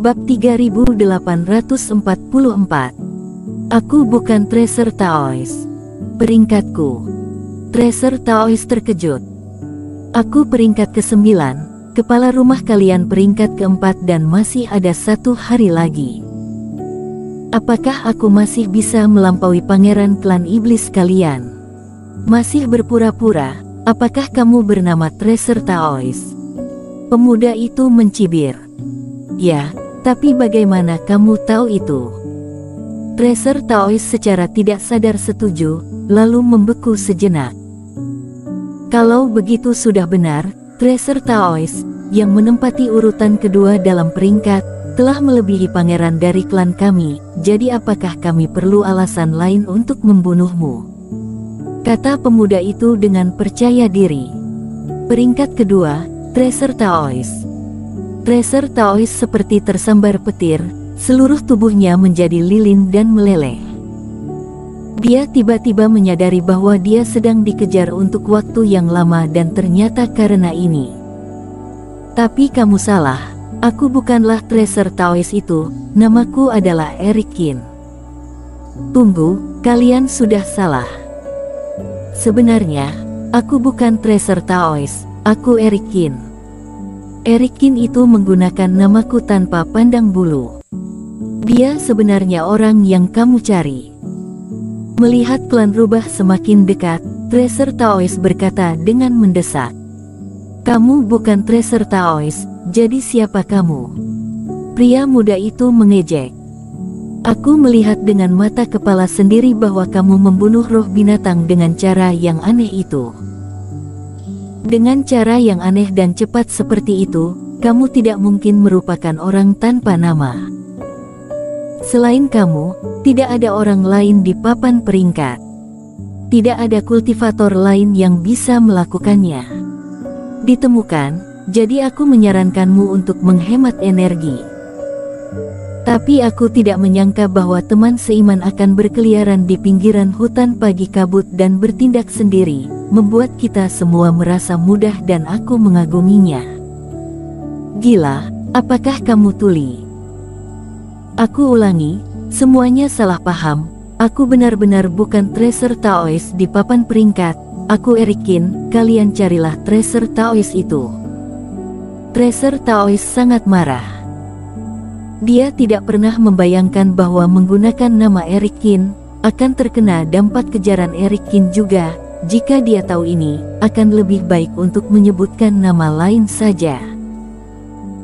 Bab 3844. Aku bukan Tracer Taois. Peringkatku. Tracer Taois terkejut. Aku peringkat ke-9, kepala rumah kalian peringkat ke-4 dan masih ada 1 hari lagi. Apakah aku masih bisa melampaui pangeran klan iblis kalian? Masih berpura-pura, apakah kamu bernama Tracer Taois? Pemuda itu mencibir. Ya, tapi bagaimana kamu tahu itu? Tracer Taois secara tidak sadar setuju, lalu membeku sejenak. Kalau begitu sudah benar, Tracer Taois, yang menempati urutan kedua dalam peringkat, telah melebihi pangeran dari klan kami, jadi apakah kami perlu alasan lain untuk membunuhmu? Kata pemuda itu dengan percaya diri. Peringkat kedua, Tracer Taois. Tracer Taois seperti tersambar petir, seluruh tubuhnya menjadi lilin dan meleleh. Dia tiba-tiba menyadari bahwa dia sedang dikejar untuk waktu yang lama dan ternyata karena ini. Tapi kamu salah, aku bukanlah Tracer Taois itu, namaku adalah Eric Qin. Tunggu, kalian sudah salah. Sebenarnya, aku bukan Tracer Taois, aku Eric Qin. Eric Qin itu menggunakan namaku tanpa pandang bulu. Dia sebenarnya orang yang kamu cari. Melihat klan rubah semakin dekat, Tracer Taois berkata dengan mendesak. Kamu bukan Tracer Taois, jadi siapa kamu? Pria muda itu mengejek. Aku melihat dengan mata kepala sendiri bahwa kamu membunuh roh binatang dengan cara yang aneh itu. Dengan cara yang aneh dan cepat seperti itu, kamu tidak mungkin merupakan orang tanpa nama. Selain kamu, tidak ada orang lain di papan peringkat. Tidak ada kultivator lain yang bisa melakukannya. Ditemukan, jadi aku menyarankanmu untuk menghemat energi. Tapi aku tidak menyangka bahwa teman seiman akan berkeliaran di pinggiran hutan pagi kabut dan bertindak sendiri, membuat kita semua merasa mudah dan aku mengaguminya. Gila, apakah kamu tuli? Aku ulangi, semuanya salah paham, aku benar-benar bukan Tracer Taois di papan peringkat, aku Eric Qin, kalian carilah Tracer Taois itu. Tracer Taois sangat marah. Dia tidak pernah membayangkan bahwa menggunakan nama Eric Qin, akan terkena dampak kejaran Eric Qin juga, jika dia tahu ini, akan lebih baik untuk menyebutkan nama lain saja.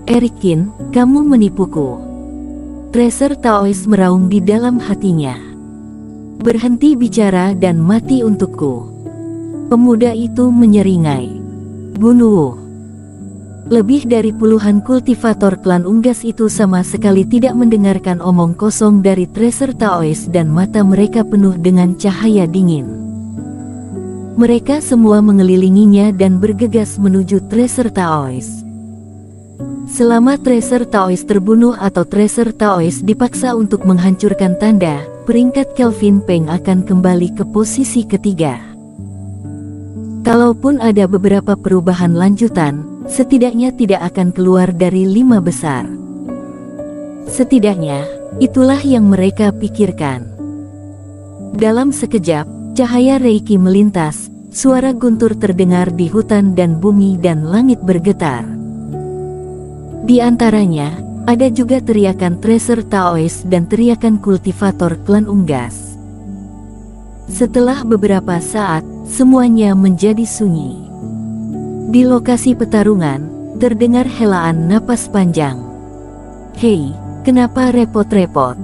Eric Qin, kamu menipuku. Tracer Taois meraung di dalam hatinya. Berhenti bicara dan mati untukku. Pemuda itu menyeringai. Bunuh. Lebih dari puluhan kultivator klan unggas itu sama sekali tidak mendengarkan omong kosong dari Tracer Taois dan mata mereka penuh dengan cahaya dingin. Mereka semua mengelilinginya dan bergegas menuju Tracer Taois. Selama Tracer Taois terbunuh atau Tracer Taois dipaksa untuk menghancurkan tanda, peringkat Kelvin Peng akan kembali ke posisi ketiga. Kalaupun ada beberapa perubahan lanjutan, setidaknya tidak akan keluar dari 5 besar. Setidaknya, itulah yang mereka pikirkan. Dalam sekejap, cahaya Reiki melintas, suara guntur terdengar di hutan dan bumi dan langit bergetar. Di antaranya, ada juga teriakan Tracer Taois dan teriakan kultivator klan unggas. Setelah beberapa saat, semuanya menjadi sunyi. Di lokasi pertarungan, terdengar helaan napas panjang. Hei, kenapa repot-repot?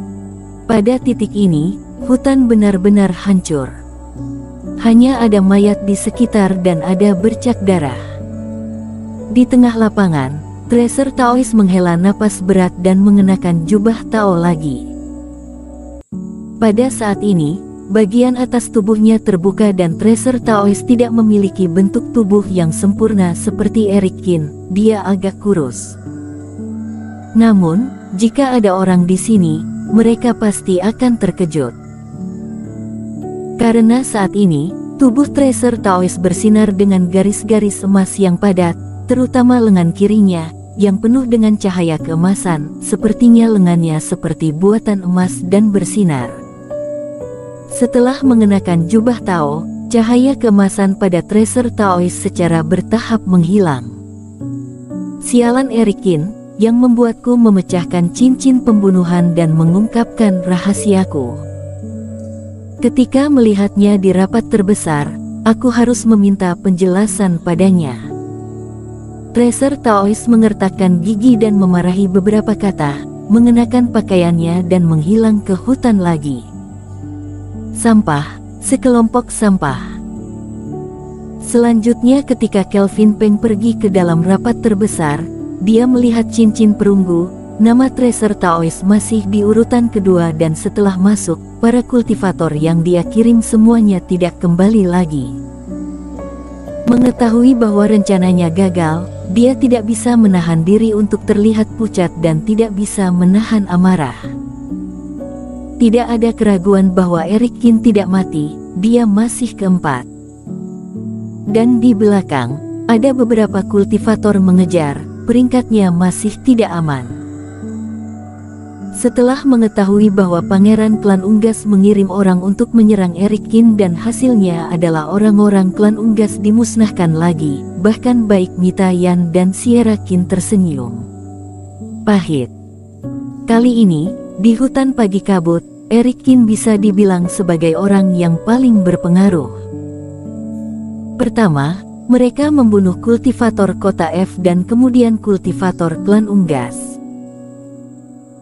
Pada titik ini, hutan benar-benar hancur. Hanya ada mayat di sekitar dan ada bercak darah. Di tengah lapangan, Tracer Taois menghela napas berat dan mengenakan jubah Tao lagi. Pada saat ini, bagian atas tubuhnya terbuka dan Tracer Taois tidak memiliki bentuk tubuh yang sempurna seperti Eric Qin, dia agak kurus. Namun, jika ada orang di sini, mereka pasti akan terkejut. Karena saat ini, tubuh Tracer Taois bersinar dengan garis-garis emas yang padat, terutama lengan kirinya, yang penuh dengan cahaya keemasan, sepertinya lengannya seperti buatan emas dan bersinar. Setelah mengenakan jubah Tao, cahaya keemasan pada Tracer Taois secara bertahap menghilang. Sialan Erikin, yang membuatku memecahkan cincin pembunuhan dan mengungkapkan rahasiaku. Ketika melihatnya di rapat terbesar, aku harus meminta penjelasan padanya. Tracer Taois mengertakkan gigi dan memarahi beberapa kata, mengenakan pakaiannya dan menghilang ke hutan lagi. Sampah, sekelompok sampah. Selanjutnya ketika Kelvin Peng pergi ke dalam rapat terbesar, dia melihat cincin perunggu, nama Tracer Taois masih di urutan kedua dan setelah masuk, para kultivator yang dia kirim semuanya tidak kembali lagi. Mengetahui bahwa rencananya gagal, dia tidak bisa menahan diri untuk terlihat pucat dan tidak bisa menahan amarah. Tidak ada keraguan bahwa Erikin tidak mati, dia masih keempat. Dan di belakang, ada beberapa kultivator mengejar, peringkatnya masih tidak aman. Setelah mengetahui bahwa Pangeran Klan Unggas mengirim orang untuk menyerang Erikin dan hasilnya adalah orang-orang Klan Unggas dimusnahkan lagi, bahkan baik Mita Yan dan Sierra Qin tersenyum pahit. Kali ini, di hutan pagi kabut, Erikin bisa dibilang sebagai orang yang paling berpengaruh. Pertama, mereka membunuh kultivator kota F dan kemudian kultivator Klan Unggas.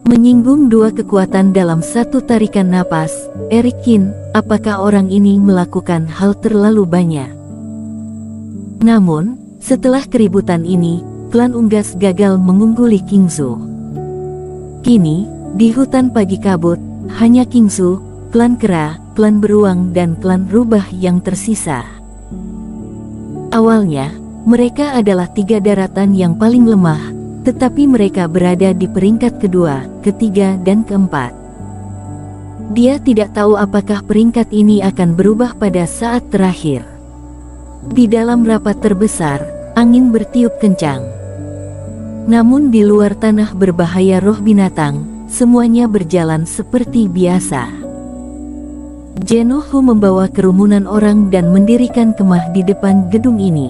Menyinggung dua kekuatan dalam satu tarikan napas, Erikin, apakah orang ini melakukan hal terlalu banyak? Namun, setelah keributan ini, Klan Unggas gagal mengungguli Qingzu. Kini, di hutan pagi kabut, hanya Qingzu, Klan Kera, Klan Beruang dan Klan Rubah yang tersisa. Awalnya, mereka adalah tiga daratan yang paling lemah, tetapi mereka berada di peringkat kedua, ketiga dan keempat. Dia tidak tahu apakah peringkat ini akan berubah pada saat terakhir. Di dalam rapat terbesar, angin bertiup kencang. Namun di luar tanah berbahaya roh binatang, semuanya berjalan seperti biasa. Zhenohu membawa kerumunan orang dan mendirikan kemah di depan gedung ini.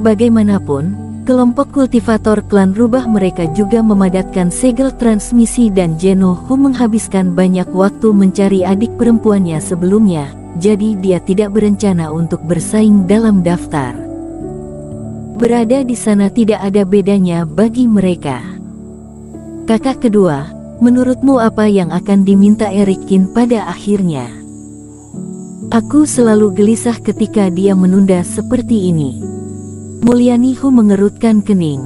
Bagaimanapun, kelompok kultivator Klan Rubah mereka juga memadatkan segel transmisi dan Zhenohu menghabiskan banyak waktu mencari adik perempuannya sebelumnya, jadi dia tidak berencana untuk bersaing dalam daftar. Berada di sana tidak ada bedanya bagi mereka. Kakak kedua, menurutmu apa yang akan diminta Erikin pada akhirnya? Aku selalu gelisah ketika dia menunda seperti ini. Mulyanihu mengerutkan kening.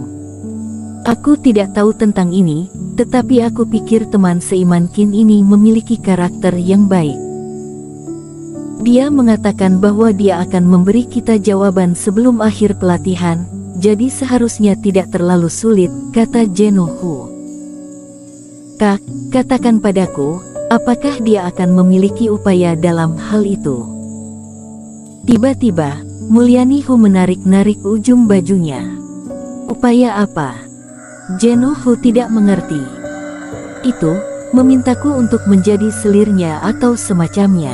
Aku tidak tahu tentang ini, tetapi aku pikir teman seiman Qin ini memiliki karakter yang baik. Dia mengatakan bahwa dia akan memberi kita jawaban sebelum akhir pelatihan, jadi seharusnya tidak terlalu sulit, kata Zhenohu. Kak, katakan padaku, apakah dia akan memiliki upaya dalam hal itu? Tiba-tiba, Mulyanihu menarik-narik ujung bajunya. Upaya apa? Zhenohu tidak mengerti. Itu, memintaku untuk menjadi selirnya atau semacamnya.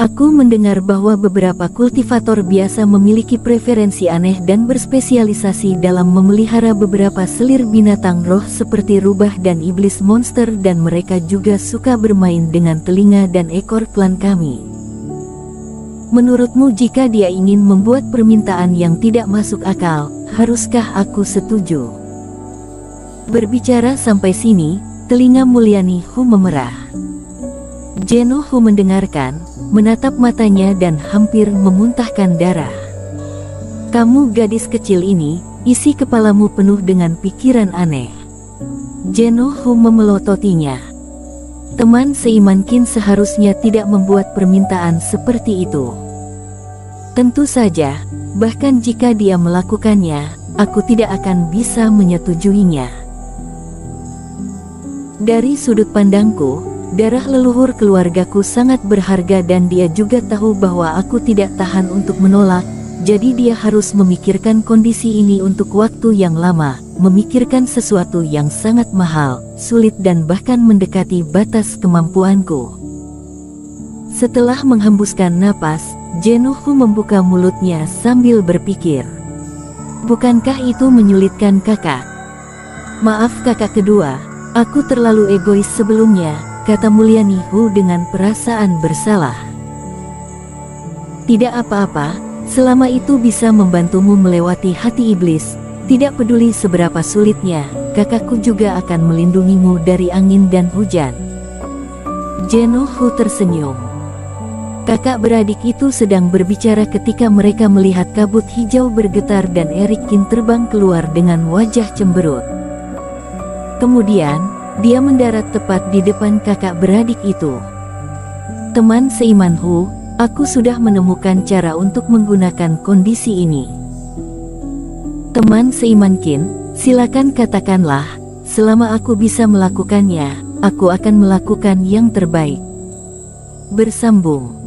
Aku mendengar bahwa beberapa kultivator biasa memiliki preferensi aneh dan berspesialisasi dalam memelihara beberapa selir binatang roh seperti rubah dan iblis monster dan mereka juga suka bermain dengan telinga dan ekor klan kami. Menurutmu jika dia ingin membuat permintaan yang tidak masuk akal, haruskah aku setuju? Berbicara sampai sini, telinga Mulyanihu memerah. Zhenohu mendengarkan, menatap matanya dan hampir memuntahkan darah. Kamu gadis kecil ini, isi kepalamu penuh dengan pikiran aneh. Zhenohu memelototinya. Teman seiman Qin seharusnya tidak membuat permintaan seperti itu. Tentu saja, bahkan jika dia melakukannya, aku tidak akan bisa menyetujuinya. Dari sudut pandangku, darah leluhur keluargaku sangat berharga dan dia juga tahu bahwa aku tidak tahan untuk menolak, jadi dia harus memikirkan kondisi ini untuk waktu yang lama, memikirkan sesuatu yang sangat mahal, sulit dan bahkan mendekati batas kemampuanku. Setelah menghembuskan napas, Zenuhu membuka mulutnya sambil berpikir. Bukankah itu menyulitkan kakak? Maaf kakak kedua, aku terlalu egois sebelumnya, kata Mulyani Hu dengan perasaan bersalah. Tidak apa-apa. Selama itu bisa membantumu melewati hati iblis, tidak peduli seberapa sulitnya, kakakku juga akan melindungimu dari angin dan hujan. Zenuhu tersenyum. Kakak beradik itu sedang berbicara ketika mereka melihat kabut hijau bergetar dan Erikin terbang keluar dengan wajah cemberut. Kemudian, dia mendarat tepat di depan kakak beradik itu. Teman seiman Hu, aku sudah menemukan cara untuk menggunakan kondisi ini. Teman seiman Qin, silakan katakanlah, selama aku bisa melakukannya, aku akan melakukan yang terbaik. Bersambung.